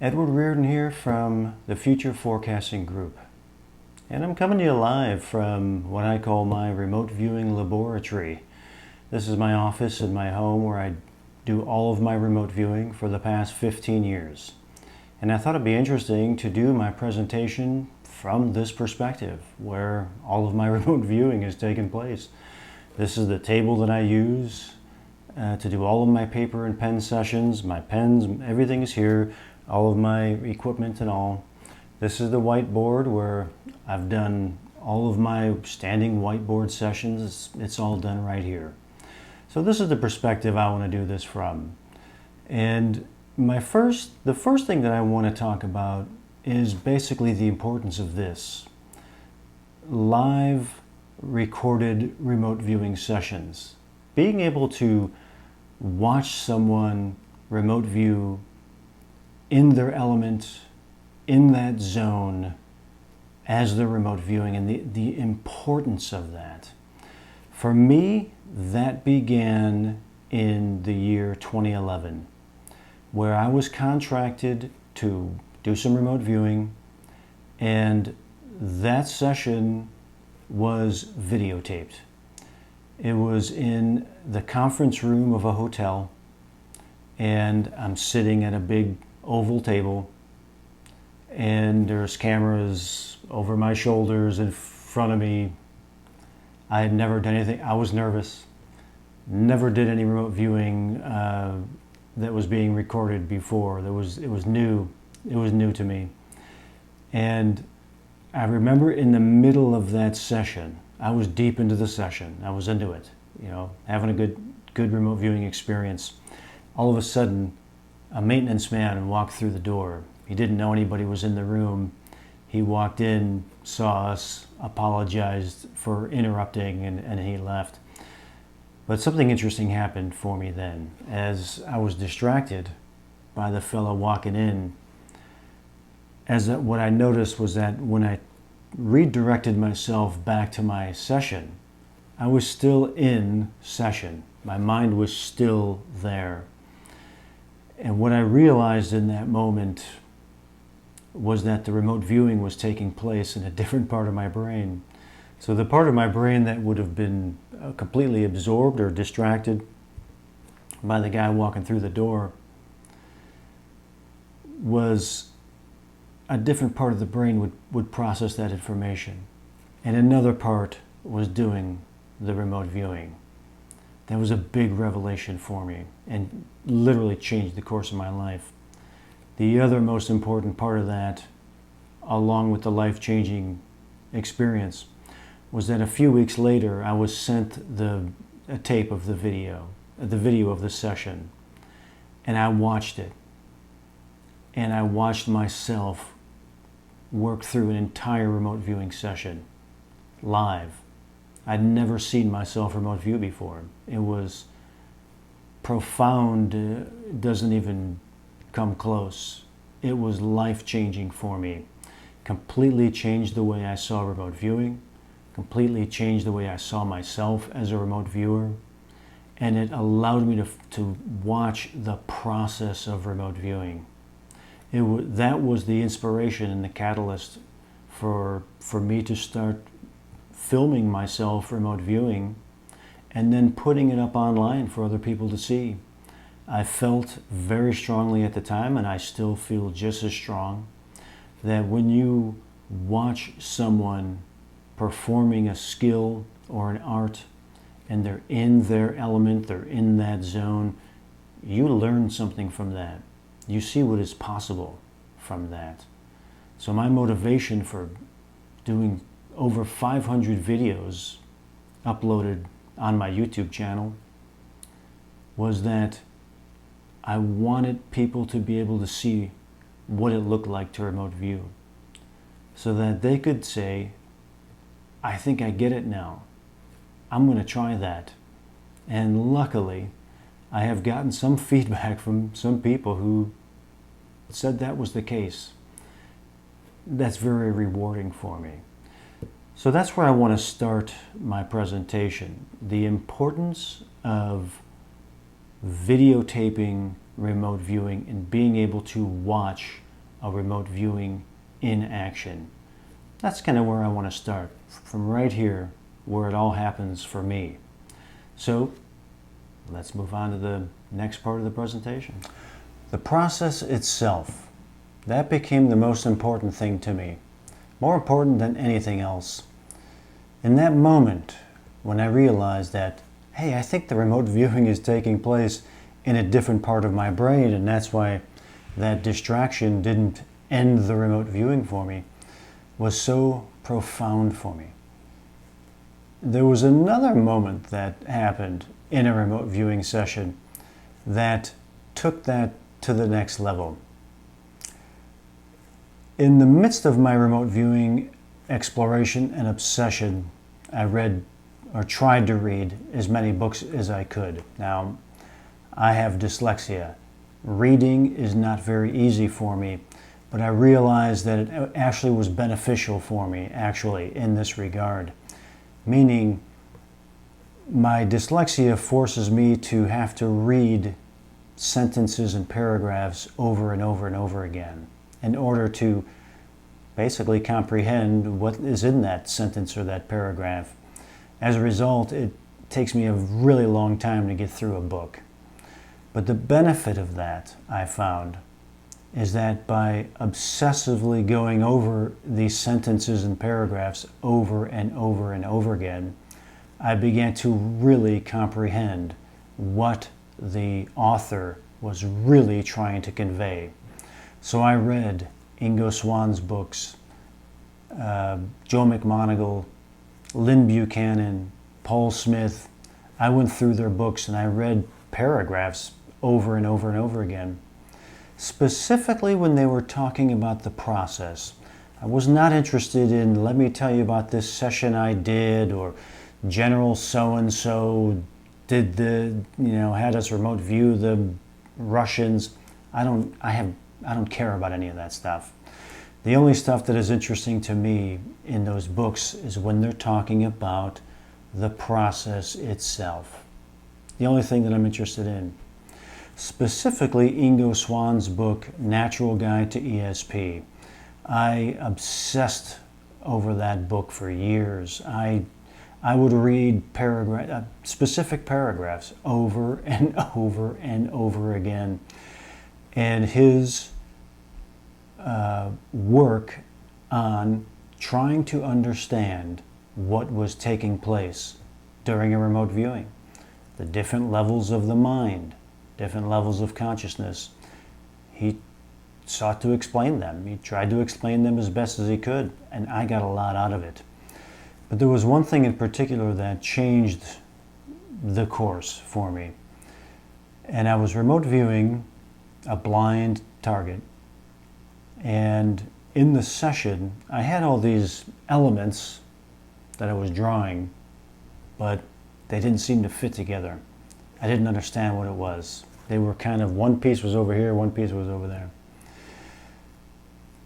Edward Riordan here from the Future Forecasting Group. And I'm coming to you live from what I call my remote viewing laboratory. This is my office in my home where I do all of my remote viewing for the past 15 years. And I thought it'd be interesting to do my presentation from this perspective, where all of my remote viewing has taken place. This is the table that I use to do all of my paper and pen sessions. My pens, everything is here. All of my equipment and all. This is the whiteboard where I've done all of my standing whiteboard sessions. It's all done right here. So this is the perspective I want to do this from. And the first thing that I want to talk about is basically the importance of this. Live recorded remote viewing sessions. Being able to watch someone remote view in their element, in that zone, as they're remote viewing, and the importance of that. For me, that began in the year 2011, where I was contracted to do some remote viewing, and that session was videotaped. It was in the conference room of a hotel, and I'm sitting at a big oval table, and there's cameras over my shoulders in front of me. I had never done anything. I was nervous. Never did any remote viewing that was being recorded before. It was new. It was new to me. And I remember in the middle of that session, I was deep into the session. I was into it, having a good remote viewing experience. All of a sudden, a maintenance man walked through the door. He didn't know anybody was in the room. He walked in, saw us, apologized for interrupting, and he left. But something interesting happened for me then. As I was distracted by the fellow walking in, what I noticed was that when I redirected myself back to my session, I was still in session. My mind was still there. And what I realized in that moment was that the remote viewing was taking place in a different part of my brain. So the part of my brain that would have been completely absorbed or distracted by the guy walking through the door was a different part of the brain would process that information. And another part was doing the remote viewing. That was a big revelation for me and literally changed the course of my life. The other most important part of that, along with the life-changing experience, was that a few weeks later I was sent a tape of the video of the session, and I watched it. And I watched myself work through an entire remote viewing session, live. I'd never seen myself remote view before. It was profound, doesn't even come close. It was life-changing for me. Completely changed the way I saw remote viewing, completely changed the way I saw myself as a remote viewer, and it allowed me to watch the process of remote viewing. That was the inspiration and the catalyst for me to start filming myself remote viewing and then putting it up online for other people to see. I felt very strongly at the time, and I still feel just as strong, that when you watch someone performing a skill or an art and they're in their element, they're in that zone, you learn something from that. You see what is possible from that. So my motivation for doing over 500 videos uploaded on my YouTube channel was that I wanted people to be able to see what it looked like to remote view, so that they could say, I think I get it now. I'm going to try that. And luckily, I have gotten some feedback from some people who said that was the case. That's very rewarding for me. So that's where I want to start my presentation. The importance of videotaping remote viewing and being able to watch a remote viewing in action. That's kind of where I want to start, from right here, where it all happens for me. So let's move on to the next part of the presentation. The process itself, that became the most important thing to me, more important than anything else. In that moment, when I realized that, hey, I think the remote viewing is taking place in a different part of my brain, and that's why that distraction didn't end the remote viewing for me, was so profound for me. There was another moment that happened in a remote viewing session that took that to the next level. In the midst of my remote viewing exploration and obsession, I read or tried to read as many books as I could. Now, I have dyslexia. Reading is not very easy for me, but I realized that it actually was beneficial for me, actually, in this regard. Meaning, my dyslexia forces me to have to read sentences and paragraphs over and over and over again in order to basically comprehend what is in that sentence or that paragraph. As a result, it takes me a really long time to get through a book. But the benefit of that, I found, is that by obsessively going over these sentences and paragraphs over and over and over again, I began to really comprehend what the author was really trying to convey. So I read Ingo Swann's books, Joe McMoneagle, Lynn Buchanan, Paul Smith. I went through their books and I read paragraphs over and over and over again. Specifically when they were talking about the process. I was not interested in, let me tell you about this session I did, or General so-and-so did had us remote view the Russians. I don't care about any of that stuff. The only stuff that is interesting to me in those books is when they're talking about the process itself. The only thing that I'm interested in. Specifically, Ingo Swann's book, Natural Guide to ESP. I obsessed over that book for years. I would read specific paragraphs over and over and over again. And his work on trying to understand what was taking place during a remote viewing, the different levels of the mind, different levels of consciousness. He sought to explain them. He tried to explain them as best as he could, and I got a lot out of it. But there was one thing in particular that changed the course for me. And I was remote viewing a blind target. And in the session, I had all these elements that I was drawing, but they didn't seem to fit together. I didn't understand what it was. They were kind of, one piece was over here, one piece was over there.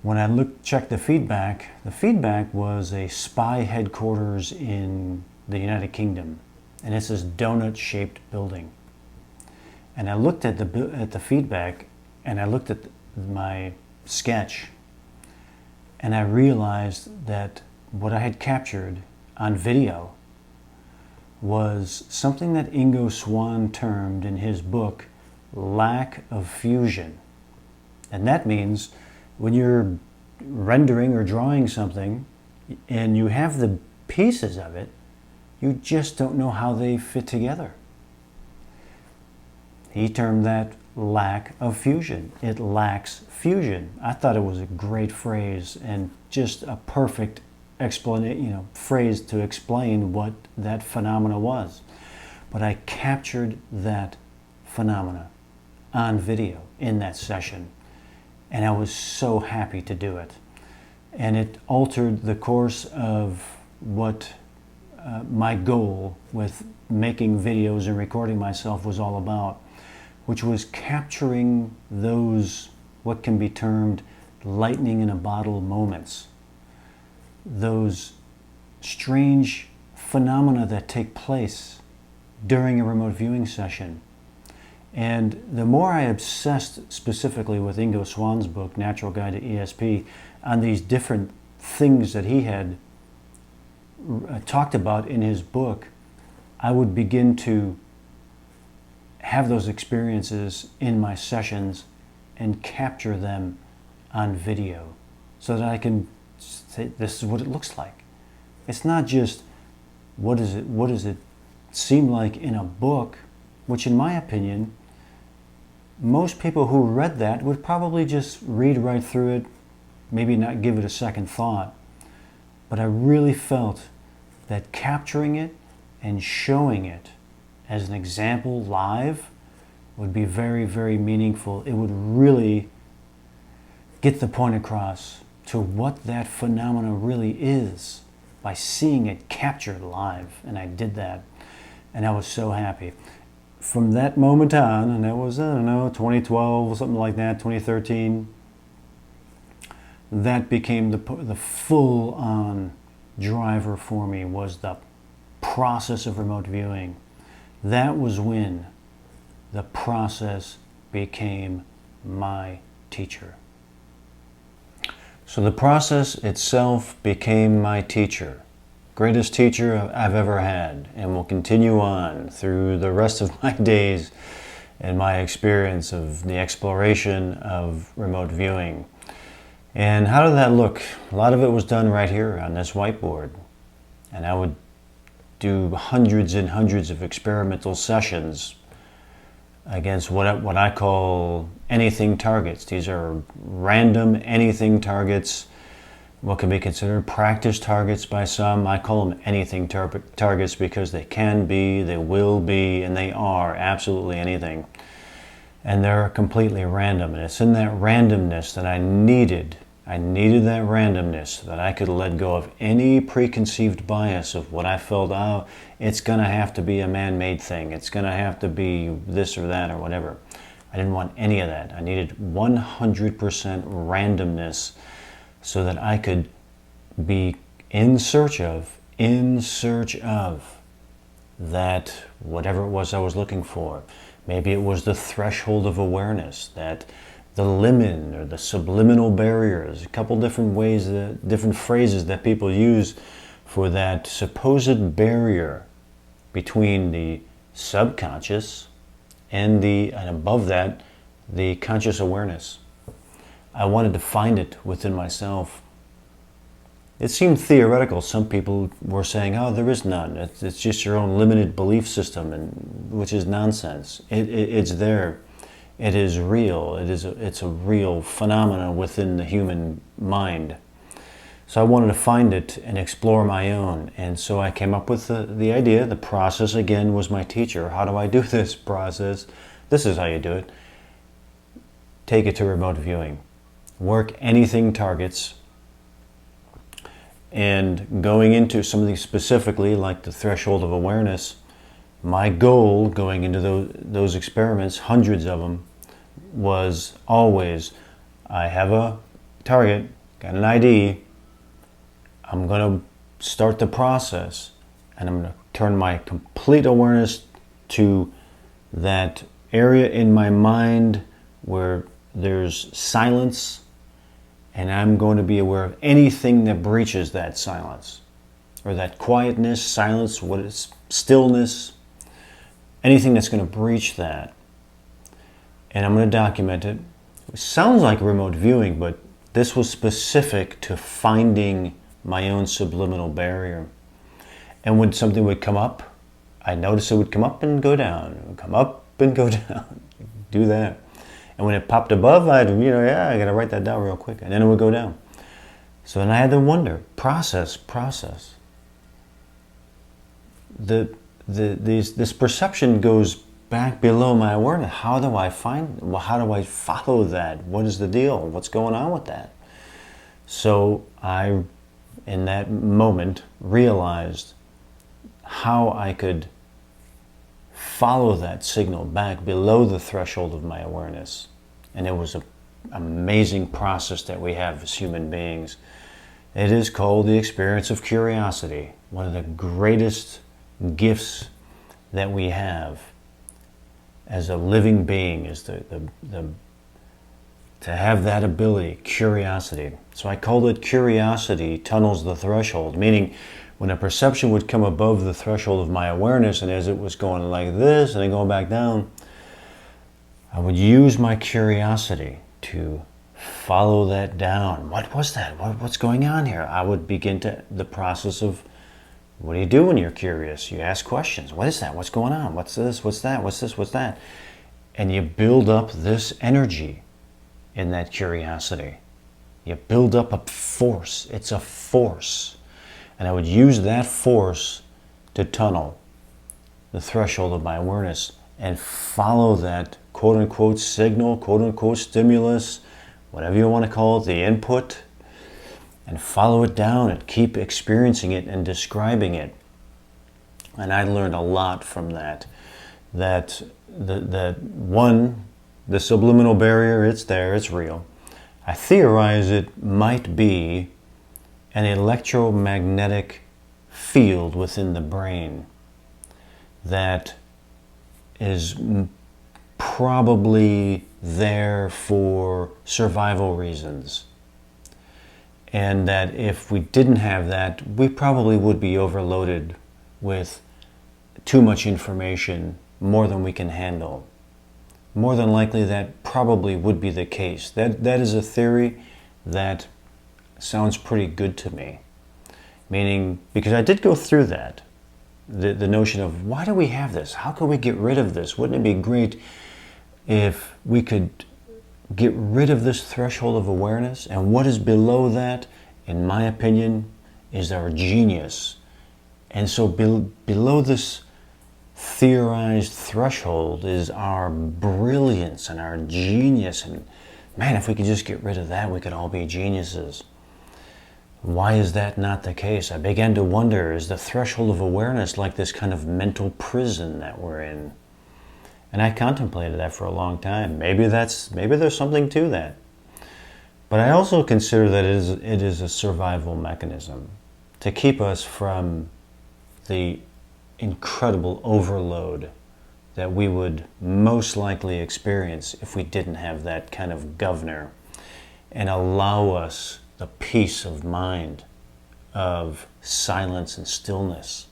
When I checked the feedback was a spy headquarters in the United Kingdom. And it's this donut-shaped building. And I looked at the feedback, and I looked at my sketch, and I realized that what I had captured on video was something that Ingo Swann termed in his book lack of fusion. And that means when you're rendering or drawing something and you have the pieces of it, you just don't know how they fit together. He termed that lack of fusion. It lacks fusion. I thought it was a great phrase and just a perfect phrase to explain what that phenomena was. But I captured that phenomena on video in that session, and I was so happy to do it. And it altered the course of what my goal with making videos and recording myself was all about, which was capturing those, what can be termed lightning in a bottle moments, those strange phenomena that take place during a remote viewing session. And the more I obsessed specifically with Ingo Swann's book, Natural Guide to ESP, on these different things that he had talked about in his book, I would begin to have those experiences in my sessions and capture them on video so that I can say, this is what it looks like. It's not just what does it seem like in a book, which in my opinion, most people who read that would probably just read right through it, maybe not give it a second thought. But I really felt that capturing it and showing it as an example live would be very, very meaningful. It would really get the point across to what that phenomena really is by seeing it captured live. And I did that, and I was so happy. From that moment on, and that was, I don't know, 2012 or something like that, 2013, that became the full-on driver for me, was the process of remote viewing. That was when the process became my teacher. So the process itself became my teacher. Greatest teacher I've ever had, and will continue on through the rest of my days and my experience of the exploration of remote viewing. And how did that look? A lot of it was done right here on this whiteboard. And I would do hundreds and hundreds of experimental sessions against what I call anything targets. These are random anything targets, what can be considered practice targets by some. I call them anything targets because they can be, they will be, and they are absolutely anything. And they're completely random. And it's in that randomness that I needed that randomness so that I could let go of any preconceived bias of what I felt, oh, it's going to have to be a man-made thing. It's going to have to be this or that or whatever. I didn't want any of that. I needed 100% randomness so that I could be in search of that whatever it was I was looking for. Maybe it was the threshold of awareness, that the limen or the subliminal barriers, a couple different ways, different phrases that people use for that supposed barrier between the subconscious and above that, the conscious awareness. I wanted to find it within myself. It seemed theoretical. Some people were saying, oh, there is none. It's just your own limited belief system, which is nonsense. It's there. It is real. It's a real phenomenon within the human mind. So I wanted to find it and explore my own. And so I came up with the idea. The process, again, was my teacher. How do I do this process? This is how you do it. Take it to remote viewing. Work anything targets. And going into some of these specifically, like the threshold of awareness, my goal going into those experiments, hundreds of them, was always, I have a target, got an ID, I'm going to start the process, and I'm going to turn my complete awareness to that area in my mind where there's silence, and I'm going to be aware of anything that breaches that silence, or that quietness, silence, what is stillness, anything that's going to breach that. And I'm going to document it. It sounds like remote viewing, but this was specific to finding my own subliminal barrier. And when something would come up, I noticed it would come up and go down. It would come up and go down. Do that. And when it popped above, I got to write that down real quick. And then it would go down. So then I had to wonder, process. This perception goes back below my awareness. How do I follow that? What is the deal? What's going on with that? So I, in that moment, realized how I could follow that signal back below the threshold of my awareness. And it was an amazing process that we have as human beings. It is called the experience of curiosity, one of the greatest gifts that we have. as a living being, is to have that ability, curiosity. So I called it curiosity tunnels the threshold, meaning when a perception would come above the threshold of my awareness, and as it was going like this and then going back down, I would use my curiosity to follow that down. What was that? What's going on here? I would begin the process of, what do you do when you're curious? You ask questions. What is that? What's going on? What's this? What's that? What's this? What's that? And you build up this energy in that curiosity. You build up a force. It's a force. And I would use that force to tunnel the threshold of my awareness and follow that quote-unquote signal, quote-unquote stimulus, whatever you want to call it, the input, and follow it down and keep experiencing it and describing it. And I learned a lot from that. That one, the subliminal barrier, it's there, it's real. I theorize it might be an electromagnetic field within the brain that is probably there for survival reasons. And that if we didn't have that, we probably would be overloaded with too much information, more than we can handle. More than likely that probably would be the case. That is a theory that sounds pretty good to me. Meaning, because I did go through that, the notion of, why do we have this? How can we get rid of this? Wouldn't it be great if we could get rid of this threshold of awareness? And what is below that, in my opinion, is our genius. And so below this theorized threshold is our brilliance and our genius. And man, if we could just get rid of that, we could all be geniuses. Why is that not the case? I began to wonder, is the threshold of awareness like this kind of mental prison that we're in? And I contemplated that for a long time. Maybe there's something to that. But I also consider that it is a survival mechanism to keep us from the incredible overload that we would most likely experience if we didn't have that kind of governor, and allow us the peace of mind of silence and stillness.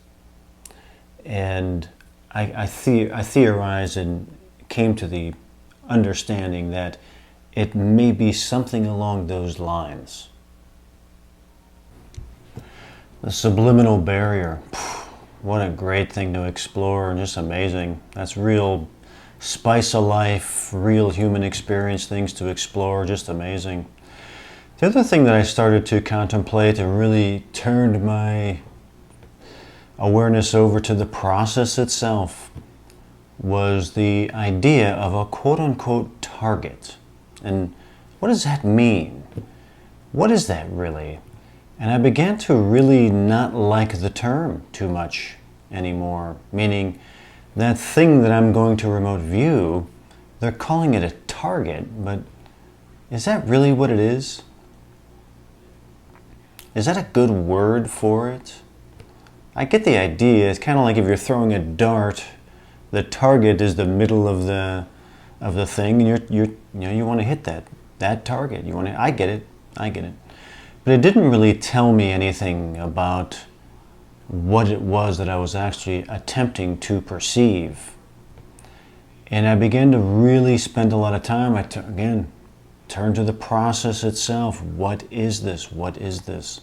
And I theorized and came to the understanding that it may be something along those lines. The subliminal barrier. What a great thing to explore, and just amazing. That's real spice of life, real human experience things to explore, just amazing. The other thing that I started to contemplate and really turned my awareness over to the process itself was the idea of a quote-unquote target. And what does that mean? What is that really? And I began to really not like the term too much anymore, meaning that thing that I'm going to remote view, they're calling it a target, but is that really what it is? Is that a good word for it? I get the idea. It's kind of like if you're throwing a dart, the target is the middle of the thing, and you want to hit that target. I get it. But it didn't really tell me anything about what it was that I was actually attempting to perceive. And I began to really spend a lot of time, turn to the process itself. What is this? What is this?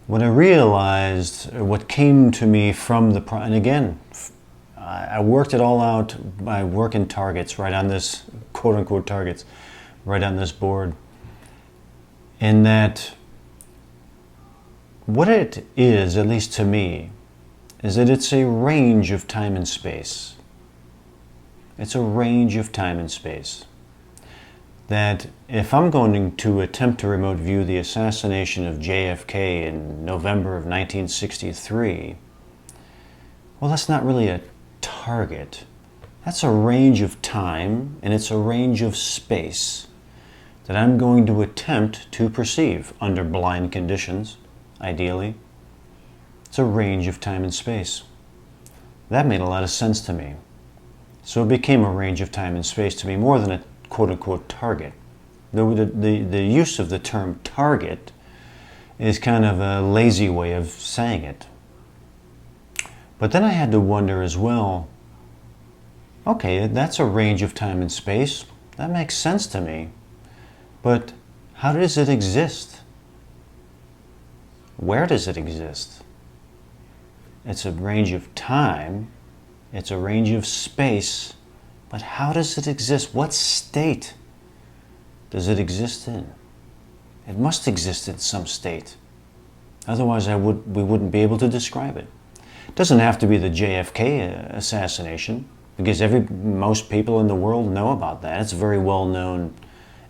What I realized, what came to me from and again, I worked it all out by working targets right on this, quote-unquote targets, right on this board. In that, what it is, at least to me, is that it's a range of time and space. It's a range of time and space. That if I'm going to attempt to remote view the assassination of JFK in November of 1963, well, that's not really a target. That's a range of time, and it's a range of space that I'm going to attempt to perceive under blind conditions, ideally. It's a range of time and space. That made a lot of sense to me. So it became a range of time and space to me more than a quote-unquote target. The use of the term target is kind of a lazy way of saying it. But then I had to wonder as well, okay, that's a range of time and space. That makes sense to me. But how does it exist? Where does it exist? It's a range of time. It's a range of space. But how does it exist? What state does it exist in? It must exist in some state. Otherwise, we wouldn't be able to describe it. It doesn't have to be the JFK assassination, because most people in the world know about that. It's a very well-known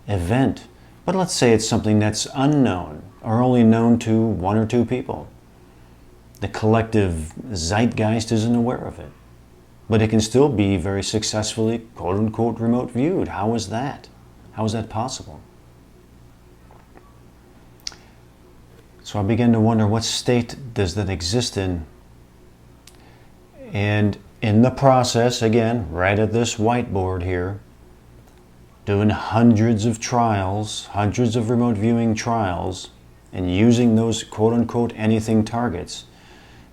event. But let's say it's something that's unknown, or only known to one or two people. The collective zeitgeist isn't aware of it. But it can still be very successfully, quote-unquote, remote viewed. How is that? How is that possible? So I began to wonder, what state does that exist in? And in the process, again, right at this whiteboard here, doing hundreds of trials, hundreds of remote viewing trials, and using those quote-unquote anything targets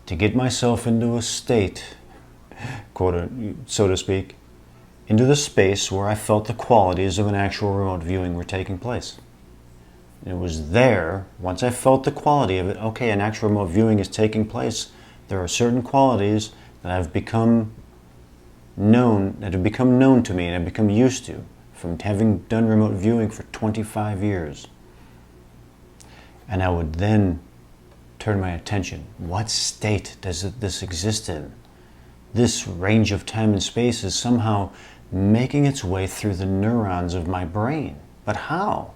to get myself into a state, quote, so to speak, into the space where I felt the qualities of an actual remote viewing were taking place. And it was there, once I felt the quality of it, okay, an actual remote viewing is taking place. There are certain qualities that have become known to me and I've become used to from having done remote viewing for 25 years. And I would then turn my attention. What state does this exist in? This range of time and space is somehow making its way through the neurons of my brain. But how?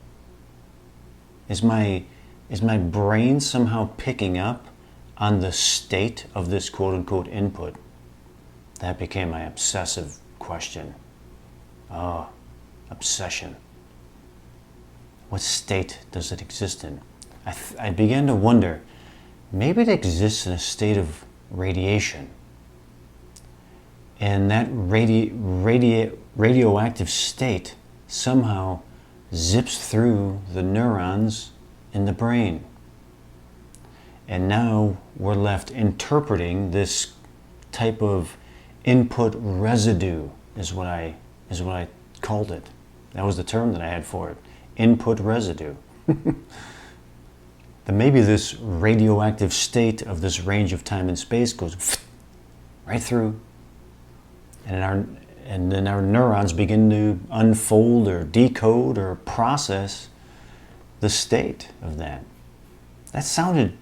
Is my brain somehow picking up on the state of this quote-unquote input? That became my obsessive question. Oh, obsession. What state does it exist in? I began to wonder, maybe it exists in a state of radiation. And that radioactive state somehow zips through the neurons in the brain. And now we're left interpreting this type of input residue is what I called it. That was the term that I had for it. Input residue. That maybe this radioactive state of this range of time and space goes right through, and then our neurons begin to unfold or decode or process the state of that. That sounded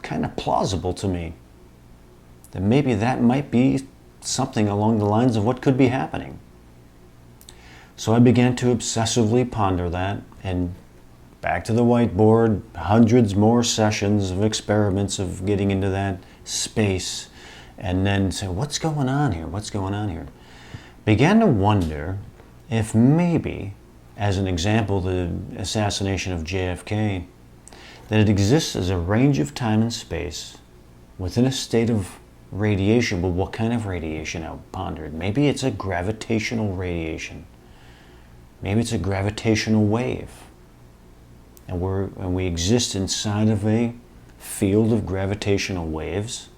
kind of plausible to me. That maybe that might be something along the lines of what could be happening. So I began to obsessively ponder that, and back to the whiteboard, hundreds more sessions of experiments of getting into that space, and then say, what's going on here? What's going on here? Began to wonder if maybe, as an example, the assassination of JFK, that it exists as a range of time and space within a state of radiation. But what kind of radiation? I pondered. Maybe it's a gravitational radiation. Maybe it's a gravitational wave. And we exist inside of a field of gravitational waves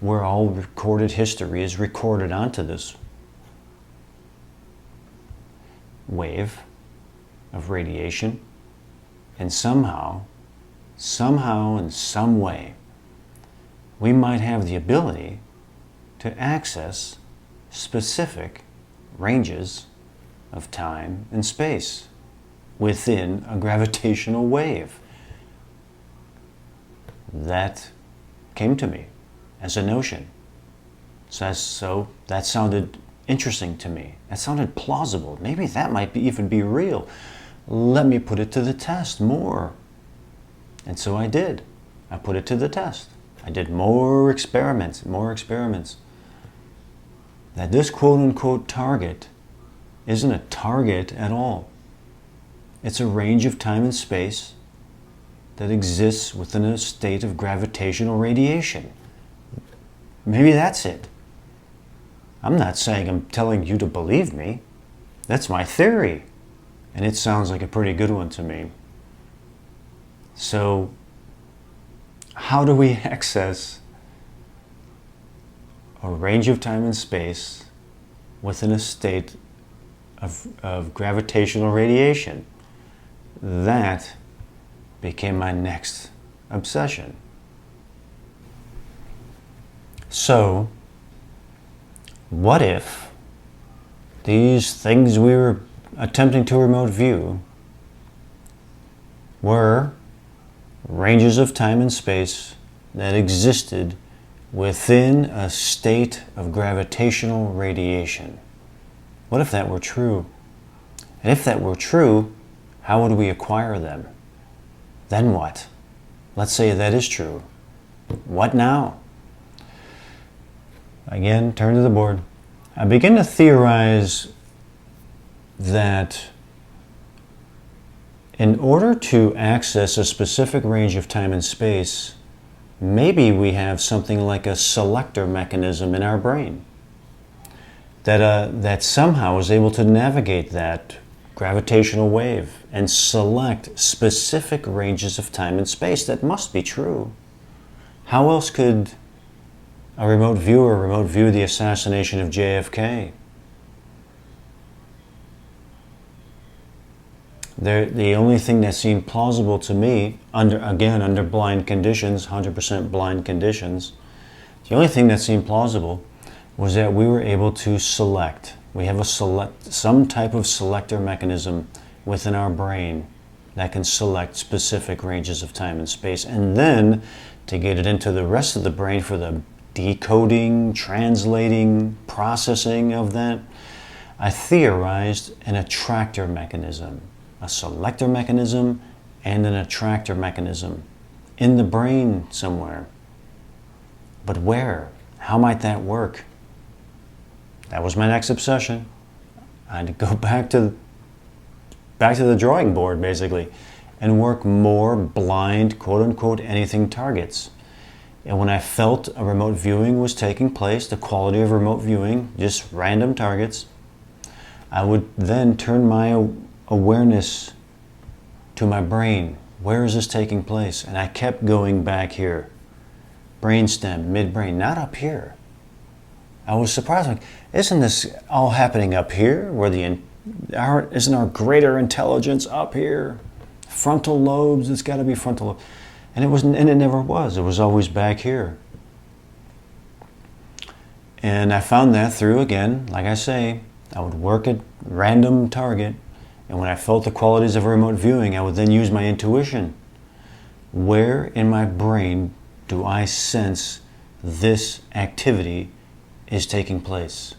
where all recorded history is recorded onto this wave of radiation. And somehow, in some way, we might have the ability to access specific ranges of time and space within a gravitational wave. That came to me as a notion. So that sounded interesting to me. That sounded plausible. Maybe that might even be real. Let me put it to the test more. And so I did. I put it to the test. I did more experiments. That this quote-unquote target isn't a target at all. It's a range of time and space that exists within a state of gravitational radiation. Maybe that's it. I'm not saying I'm telling you to believe me. That's my theory. And it sounds like a pretty good one to me. So, how do we access a range of time and space within a state of gravitational radiation? That became my next obsession. So, what if these things we were attempting to remote view were ranges of time and space that existed within a state of gravitational radiation? What if that were true? And if that were true, how would we acquire them? Then what? Let's say that is true. What now? Again, turn to the board. I begin to theorize that in order to access a specific range of time and space, maybe we have something like a selector mechanism in our brain that somehow is able to navigate that gravitational wave and select specific ranges of time and space. That must be true. How else could a remote viewer remote view the assassination of JFK? The only thing that seemed plausible to me, under blind conditions, 100% blind conditions, the only thing that seemed plausible was that we were able to select. We have some type of selector mechanism within our brain that can select specific ranges of time and space, and then to get it into the rest of the brain for the decoding, translating, processing of that, I theorized an attractor mechanism, a selector mechanism and an attractor mechanism in the brain somewhere. But where? How might that work? That was my next obsession. I had to go back to the drawing board, basically, and work more blind, quote-unquote, anything targets. And when I felt a remote viewing was taking place, the quality of remote viewing, just random targets, I would then turn my awareness to my brain. Where is this taking place? And I kept going back here. Brainstem, midbrain, not up here. I was surprised, like, isn't this all happening up here? Where isn't our greater intelligence up here? Frontal lobes, it's got to be frontal lobes. And it never was. It was always back here. And I found that through, again, like I say, I would work at random target, and when I felt the qualities of remote viewing, I would then use my intuition. Where in my brain do I sense this activity is taking place?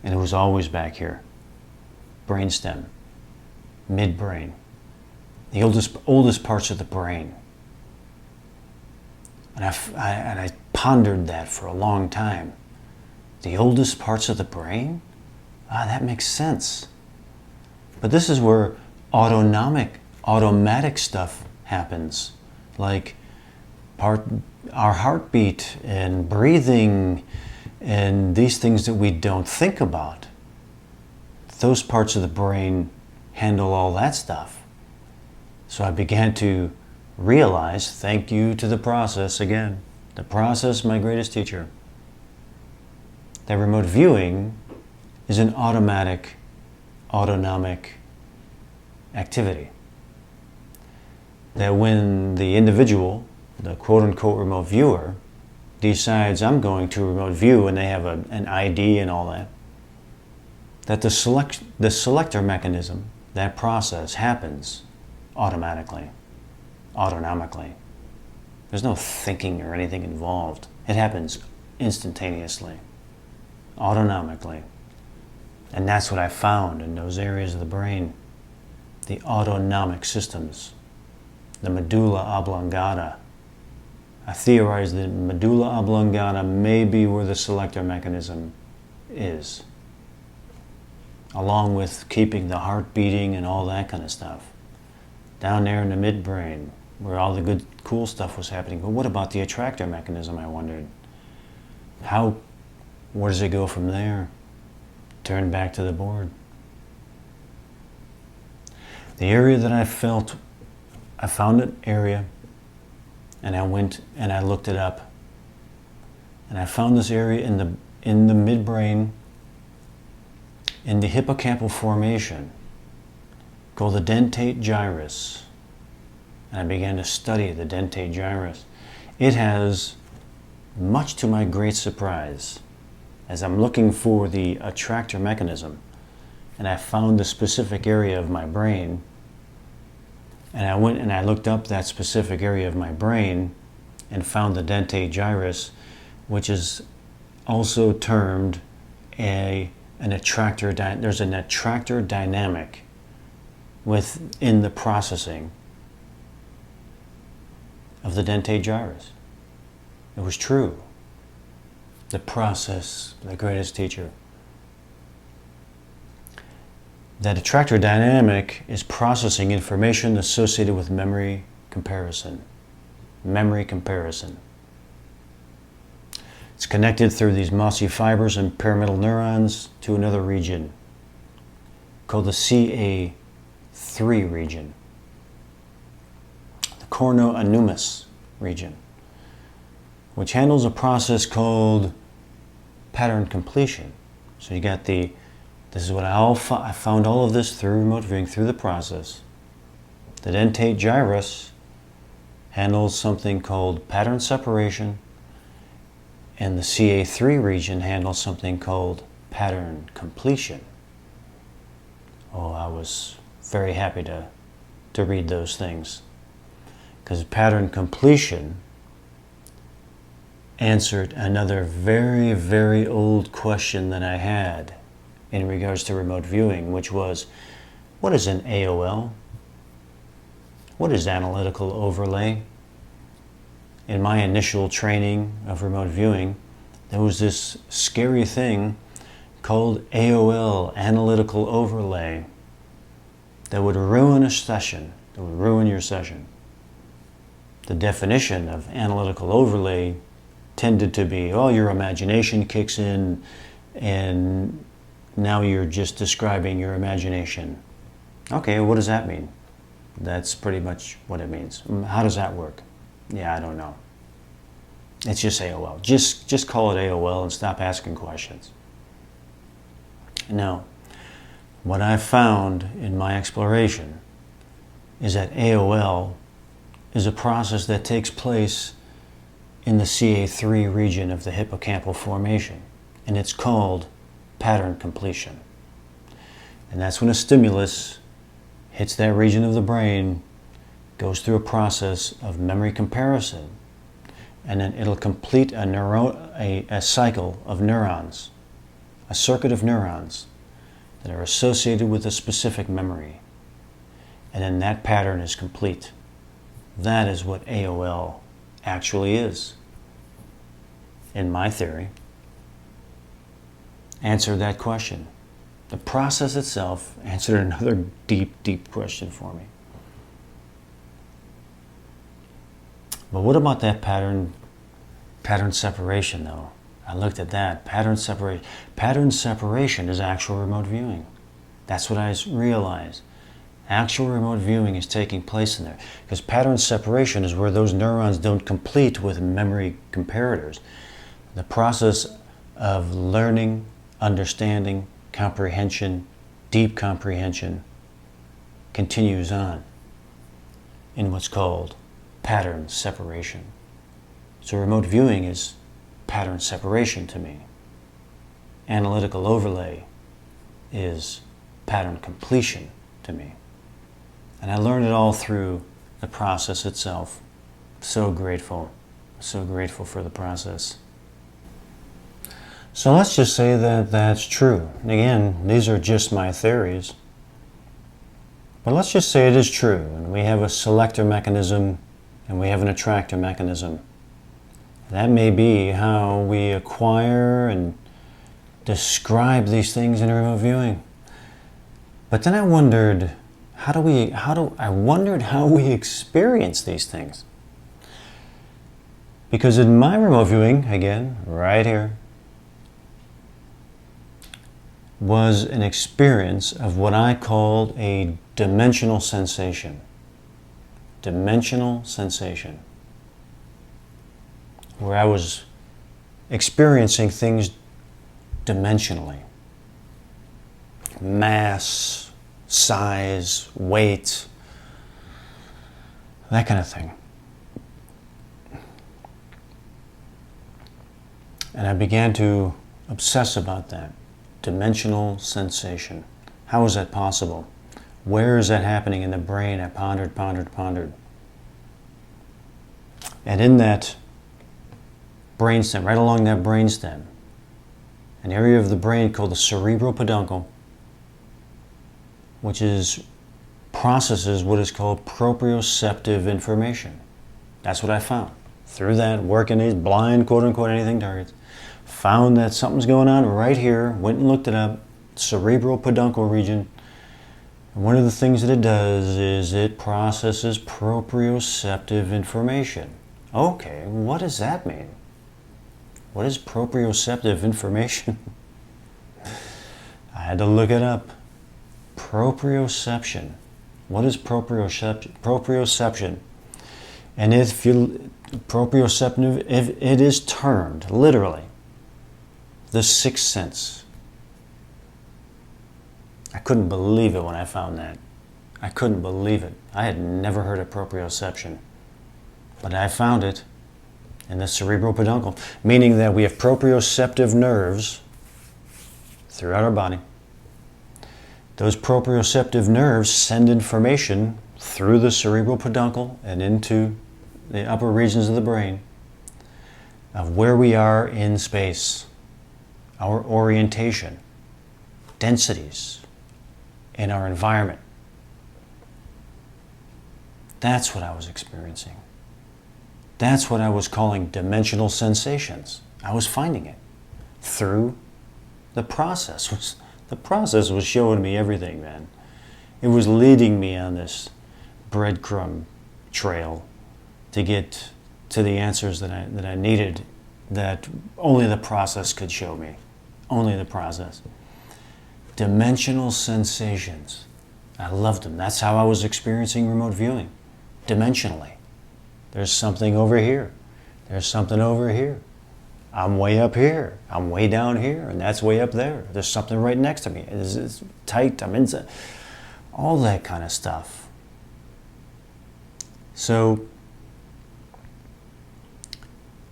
And it was always back here. Brainstem, midbrain, the oldest parts of the brain. And I pondered that for a long time. The oldest parts of the brain? That makes sense. But this is where automatic stuff happens. Like our heartbeat and breathing and these things that we don't think about. Those parts of the brain handle all that stuff. So I began to realize, thank you to the process again, the process, my greatest teacher, that remote viewing is an autonomic activity. That when the individual, the quote-unquote remote viewer, decides I'm going to remote view and they have an ID and all that, that the selector mechanism, that process happens automatically, autonomically. There's no thinking or anything involved. It happens instantaneously, autonomically. And that's what I found in those areas of the brain, the autonomic systems, the medulla oblongata. I theorized that medulla oblongata may be where the selector mechanism is, along with keeping the heart beating and all that kind of stuff. Down there in the midbrain, where all the good, cool stuff was happening. But what about the attractor mechanism, I wondered? How where does it go from there? Turn back to the board. The area that I found an area, and I went and I looked it up. And I found this area in the midbrain, in the hippocampal formation, called the dentate gyrus. And I began to study the dentate gyrus. It has, much to my great surprise, as I'm looking for the attractor mechanism, and I found the specific area of my brain, and I went and I looked up that specific area of my brain and found the dentate gyrus, which is also termed an attractor. There's an attractor dynamic within the processing of the dentate gyrus. It was true. The process, the greatest teacher. That attractor dynamic is processing information associated with memory comparison. Memory comparison. It's connected through these mossy fibers and pyramidal neurons to another region called the CA3 region. The corno-anumus region, which handles a process called pattern completion. So you got this is what I found all of this through remote viewing, through the process. The dentate gyrus handles something called pattern separation, and the CA3 region handles something called pattern completion. Oh, I was very happy to read those things, because pattern completion answered another very, very old question that I had in regards to remote viewing, which was, what is an AOL? What is analytical overlay? In my initial training of remote viewing, there was this scary thing called AOL, analytical overlay, that would ruin a session, that would ruin your session. The definition of analytical overlay tended to be, oh, your imagination kicks in and now you're just describing your imagination. Okay, what does that mean? That's pretty much what it means. How does that work? Yeah, I don't know. It's just AOL. Just call it AOL and stop asking questions. Now, what I found in my exploration is that AOL is a process that takes place in the CA3 region of the hippocampal formation, and it's called pattern completion. And that's when a stimulus hits that region of the brain, goes through a process of memory comparison, and then it'll complete a cycle of neurons, a circuit of neurons that are associated with a specific memory. And then that pattern is complete. That is what AOL actually is, in my theory. Answered that question. The process itself answered another deep, deep question for me. But what about that pattern separation, though? I looked at that. Pattern separation. Pattern separation is actual remote viewing. That's what I realized. Actual remote viewing is taking place in there. Because pattern separation is where those neurons don't complete with memory comparators. The process of learning, understanding, comprehension, deep comprehension continues on in what's called pattern separation. So remote viewing is pattern separation to me. Analytical overlay is pattern completion to me. And I learned it all through the process itself. So grateful for the process. So let's just say that that's true. And again, these are just my theories. But let's just say it is true. And we have a selector mechanism and we have an attractor mechanism. That may be how we acquire and describe these things in remote viewing. But then I wondered, how we experience these things. Because in my remote viewing, again, right here, was an experience of what I called a dimensional sensation. Dimensional sensation. Where I was experiencing things dimensionally. Mass, size, weight, that kind of thing. And I began to obsess about that. Dimensional sensation. How is that possible? Where is that happening in the brain? I pondered. And in that brainstem, right along that brainstem, an area of the brain called the cerebral peduncle, which processes what is called proprioceptive information. That's what I found. Through that, working these blind, quote-unquote, anything targets, found that something's going on right here, went and looked it up, cerebral peduncle region. And one of the things that it does is it processes proprioceptive information. Okay, what does that mean? What is proprioceptive information? I had to look it up. Proprioception. What is proprioception? And if it is termed, literally, the sixth sense. I couldn't believe it when I found that. I couldn't believe it. I had never heard of proprioception. But I found it in the cerebral peduncle, meaning that we have proprioceptive nerves throughout our body. Those proprioceptive nerves send information through the cerebral peduncle and into the upper regions of the brain of where we are in space, our orientation, densities in our environment. That's what I was experiencing. That's what I was calling dimensional sensations. I was finding it through the process. The process was showing me everything, man. It was leading me on this breadcrumb trail to get to the answers that I needed, that only the process could show me. Only the process. Dimensional sensations. I loved them. That's how I was experiencing remote viewing. Dimensionally. There's something over here. There's something over here. I'm way up here. I'm way down here, and that's way up there. There's something right next to me. It's tight. I'm inside. All that kind of stuff. So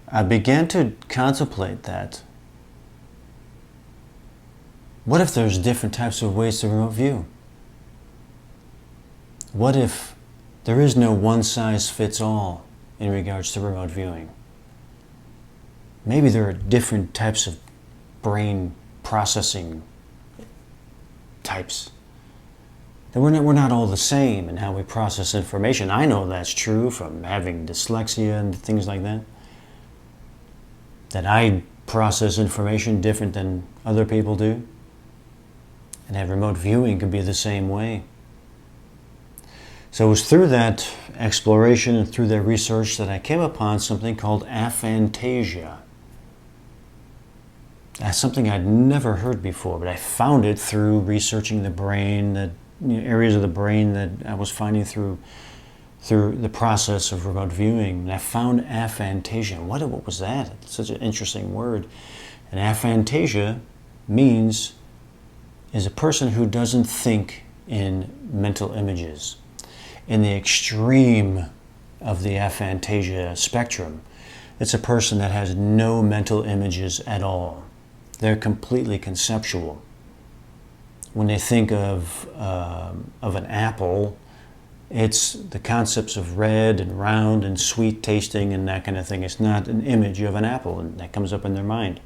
I began to contemplate that. What if there's different types of ways to remote view? What if there is no one size fits all in regards to remote viewing? Maybe there are different types of brain processing types. That we're not all the same in how we process information. I know that's true from having dyslexia and things like that. That I process information different than other people do. And that remote viewing could be the same way. So it was through that exploration and through that research that I came upon something called aphantasia. That's something I'd never heard before, but I found it through researching the brain, areas of the brain that I was finding through the process of remote viewing. And I found aphantasia. What was that? It's such an interesting word. And aphantasia is a person who doesn't think in mental images. In the extreme of the aphantasia spectrum, it's a person that has no mental images at all. They're completely conceptual. When they think of an apple, it's the concepts of red and round and sweet tasting and that kind of thing. It's not an image of an apple that comes up in their mind.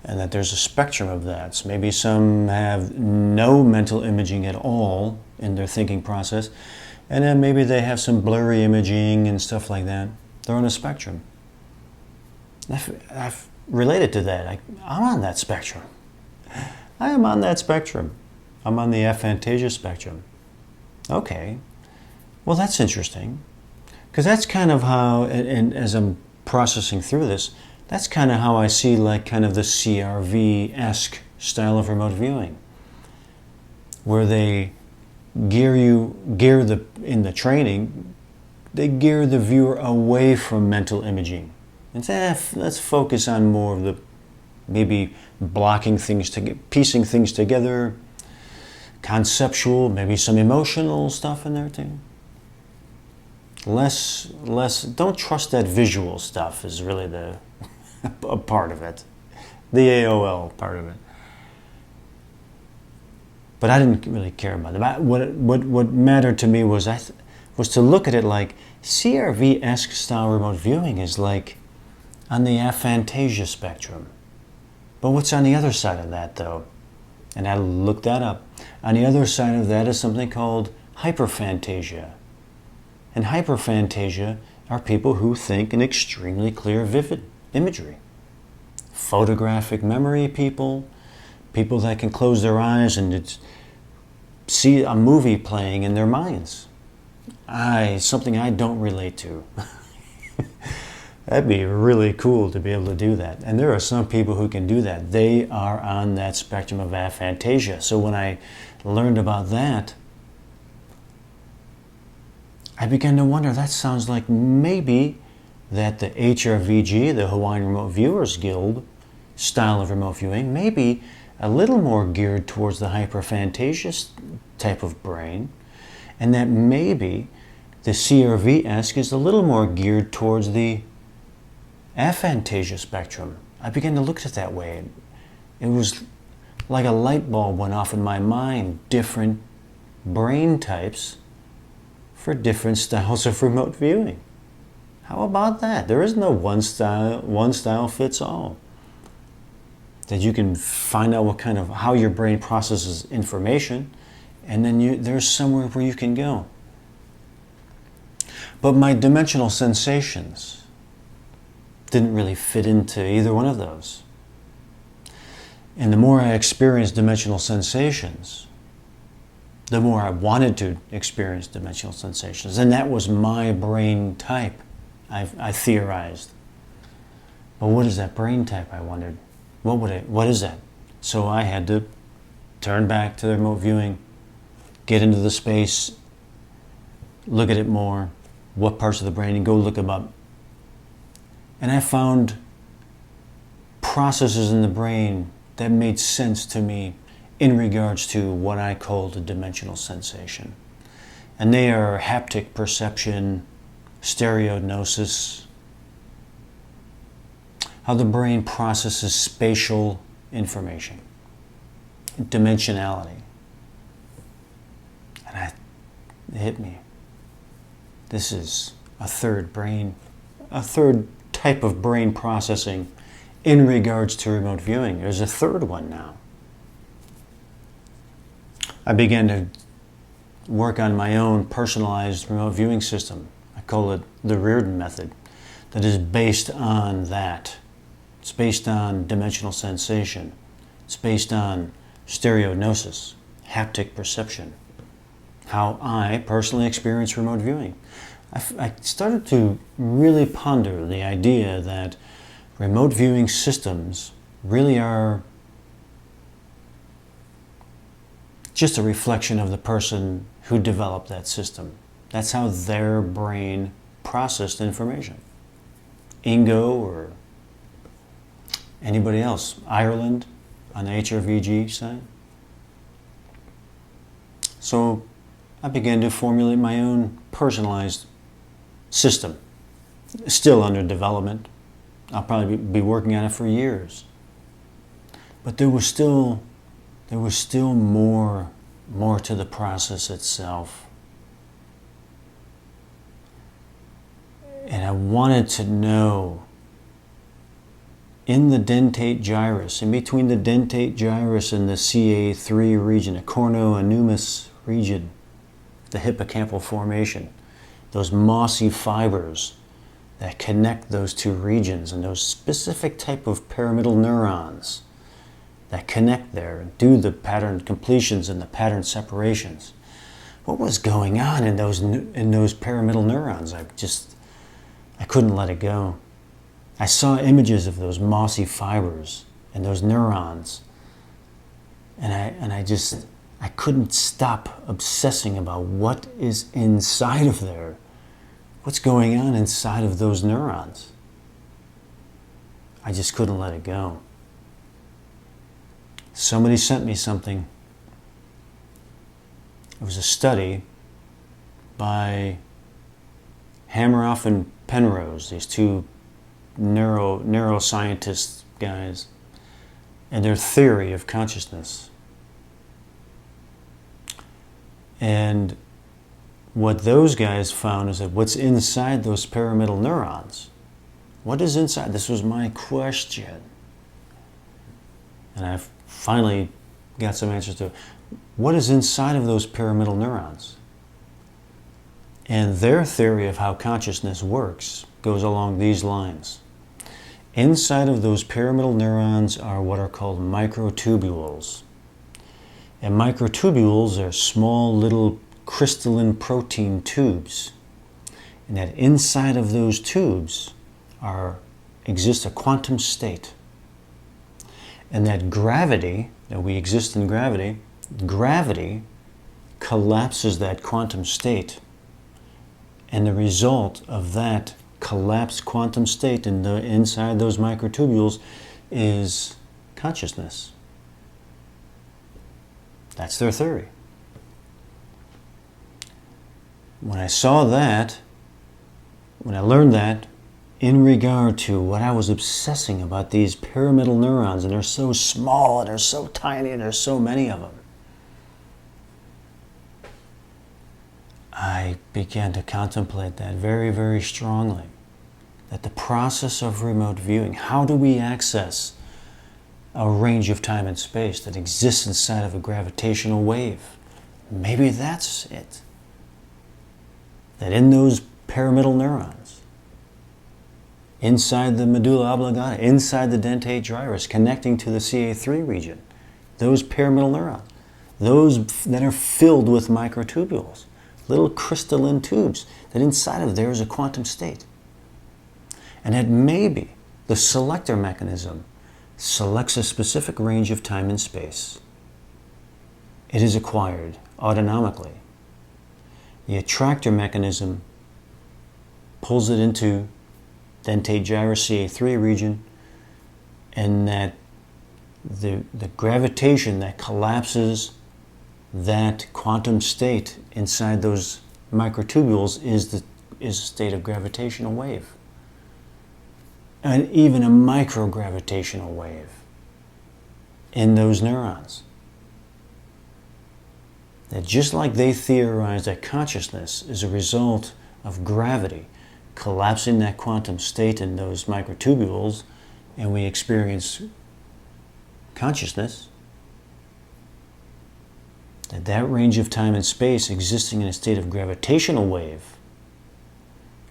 And that there's a spectrum of that. So maybe some have no mental imaging at all in their thinking process, and then maybe they have some blurry imaging and stuff like that. They're on a spectrum. I've related to that. I'm on that spectrum. I am on that spectrum. I'm on the aphantasia spectrum. Okay. Well, that's interesting. Because that's kind of how, and as I'm processing through this, that's kind of how I see like kind of the CRV-esque style of remote viewing, where they in the training, they gear the viewer away from mental imaging and say, let's focus on more of the maybe blocking things piecing things together, conceptual, maybe some emotional stuff in there too. Less, don't trust that visual stuff is really a part of it, the AOL part of it. But I didn't really care about it. What mattered to me was to look at it like CRV-esque style remote viewing is like on the aphantasia spectrum. But what's on the other side of that, though? And I looked that up. On the other side of that is something called hyperphantasia. And hyperphantasia are people who think in extremely clear, vivid imagery. Photographic memory people that can close their eyes and see a movie playing in their minds. Something I don't relate to. That'd be really cool to be able to do that. And there are some people who can do that. They are on that spectrum of aphantasia. So when I learned about that, I began to wonder, that sounds like maybe that the HRVG, the Hawaiian Remote Viewers Guild style of remote viewing, maybe a little more geared towards the hyperphantasia type of brain, and that maybe the CRV-esque is a little more geared towards the aphantasia spectrum. I began to look at it that way. It was like a light bulb went off in my mind, different brain types for different styles of remote viewing. How about that? There is no one style fits all. That you can find out how your brain processes information, and then there's somewhere where you can go. But my dimensional sensations didn't really fit into either one of those. And the more I experienced dimensional sensations, the more I wanted to experience dimensional sensations. And that was my brain type, I theorized. But what is that brain type, I wondered? What is that? So I had to turn back to the remote viewing, get into the space, look at it more, what parts of the brain, and go look them up. And I found processes in the brain that made sense to me in regards to what I called a dimensional sensation. And they are haptic perception, stereognosis, how the brain processes spatial information, dimensionality. And it hit me. This is a third type of brain processing in regards to remote viewing. There's a third one now. I began to work on my own personalized remote viewing system. I call it the Riordan method, that is based on that. It's based on dimensional sensation. It's based on stereognosis, haptic perception, how I personally experience remote viewing. I started to really ponder the idea that remote viewing systems really are just a reflection of the person who developed that system. That's how their brain processed information. Ingo or anybody else, Ireland on the HRVG side. So I began to formulate my own personalized system, still under development. I'll probably be working on it for years. But there was still more to the process itself. And I wanted to know, in the dentate gyrus, in between the dentate gyrus and the CA3 region, the corno-anumus region, the hippocampal formation, those mossy fibers that connect those two regions, and those specific type of pyramidal neurons that connect there and do the pattern completions and the pattern separations. What was going on in those pyramidal neurons? I couldn't let it go. I saw images of those mossy fibers and those neurons I couldn't stop obsessing about what is inside of there. What's going on inside of those neurons? I just couldn't let it go. Somebody sent me something. It was a study by Hammeroff and Penrose, these two neuroscientist guys, and their theory of consciousness. And what those guys found is that what's inside those pyramidal neurons, what is inside? This was my question. And I finally got some answers to it. What is inside of those pyramidal neurons? And their theory of how consciousness works goes along these lines. Inside of those pyramidal neurons are what are called microtubules. And microtubules are small little crystalline protein tubes. And that inside of those tubes exists a quantum state. And that gravity, that we exist in gravity, gravity collapses that quantum state. And the result of that collapsed quantum state inside those microtubules is consciousness. That's their theory. When I saw that, when I learned that, in regard to what I was obsessing about these pyramidal neurons, and they're so small, and they're so tiny, and there's so many of them, I began to contemplate that very, very strongly. That the process of remote viewing, how do we access a range of time and space that exists inside of a gravitational wave? Maybe that's it. That in those pyramidal neurons, inside the medulla oblongata, inside the dentate gyrus, connecting to the CA3 region, those pyramidal neurons, those that are filled with microtubules, little crystalline tubes, that inside of there is a quantum state. And that maybe the selector mechanism selects a specific range of time and space. It is acquired autonomically. The attractor mechanism pulls it into dentate gyrus CA3 region, and that the gravitation that collapses that quantum state inside those microtubules is a state of gravitational wave. And even a microgravitational wave in those neurons. That just like they theorized that consciousness is a result of gravity collapsing that quantum state in those microtubules, and we experience consciousness, that range of time and space existing in a state of gravitational wave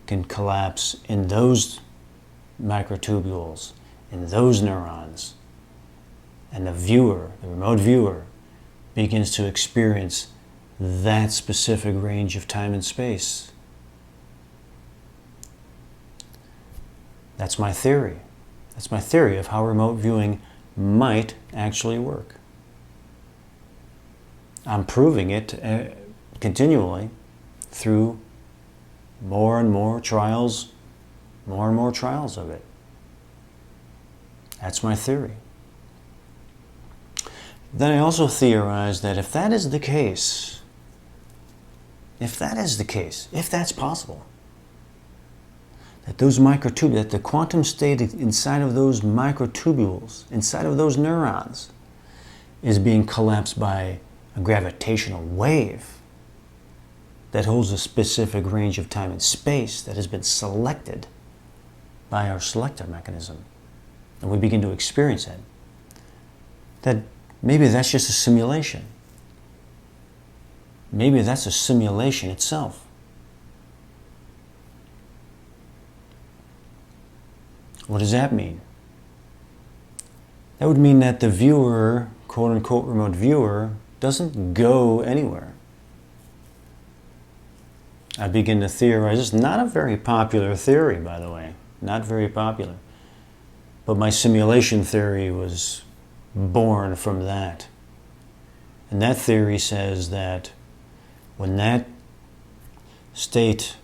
can collapse in those microtubules, in those neurons, and the viewer, the remote viewer, begins to experience that specific range of time and space. That's my theory. That's my theory of how remote viewing might actually work. I'm proving it continually through more and more trials of it. That's my theory. Then I also theorized that if that is the case, if that's possible, that those microtubules, that the quantum state inside of those microtubules, inside of those neurons, is being collapsed by a gravitational wave that holds a specific range of time and space that has been selected by our selector mechanism, and we begin to experience it, that maybe that's just a simulation. Maybe that's a simulation itself. What does that mean? That would mean that the viewer, quote-unquote remote viewer, doesn't go anywhere. I begin to theorize. It's not a very popular theory, by the way. Not very popular. But my simulation theory was born from that. And that theory says that when that state,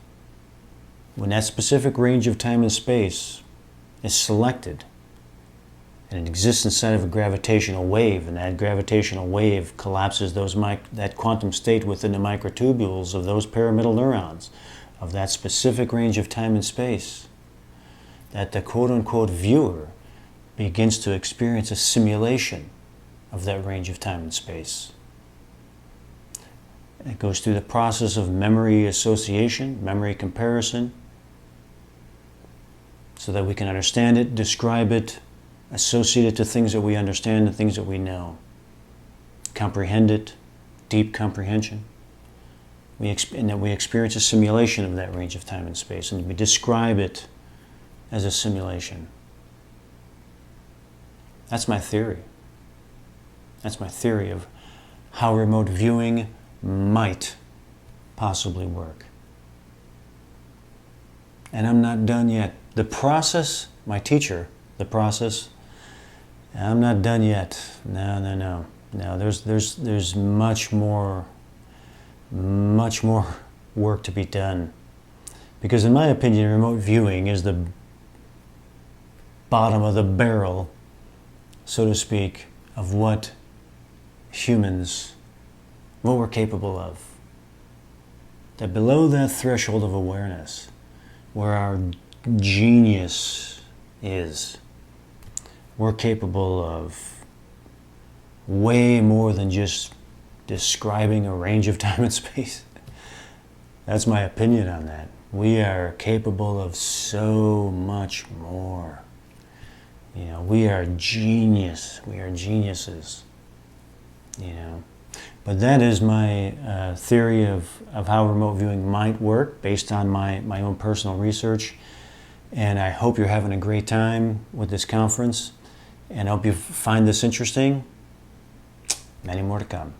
when that specific range of time and space is selected, and it exists inside of a gravitational wave, and that gravitational wave collapses that quantum state within the microtubules of those pyramidal neurons of that specific range of time and space, that the quote-unquote viewer begins to experience a simulation of that range of time and space. And it goes through the process of memory association, memory comparison, so that we can understand it, describe it, associate it to things that we understand and things that we know. Comprehend it, deep comprehension. And that we experience a simulation of that range of time and space, and we describe it as a simulation. That's my theory. That's my theory of how remote viewing might possibly work. And I'm not done yet. The process, my teacher, the process, I'm not done yet. No. There's much more work to be done. Because in my opinion, remote viewing is the bottom of the barrel, so to speak, of what we're capable of. That below that threshold of awareness, where our genius is, we're capable of way more than just describing a range of time and space. That's my opinion on that. We are capable of so much more. We are genius. We are geniuses. But that is my theory of how remote viewing might work based on my own personal research. And I hope you're having a great time with this conference. And I hope you find this interesting. Many more to come.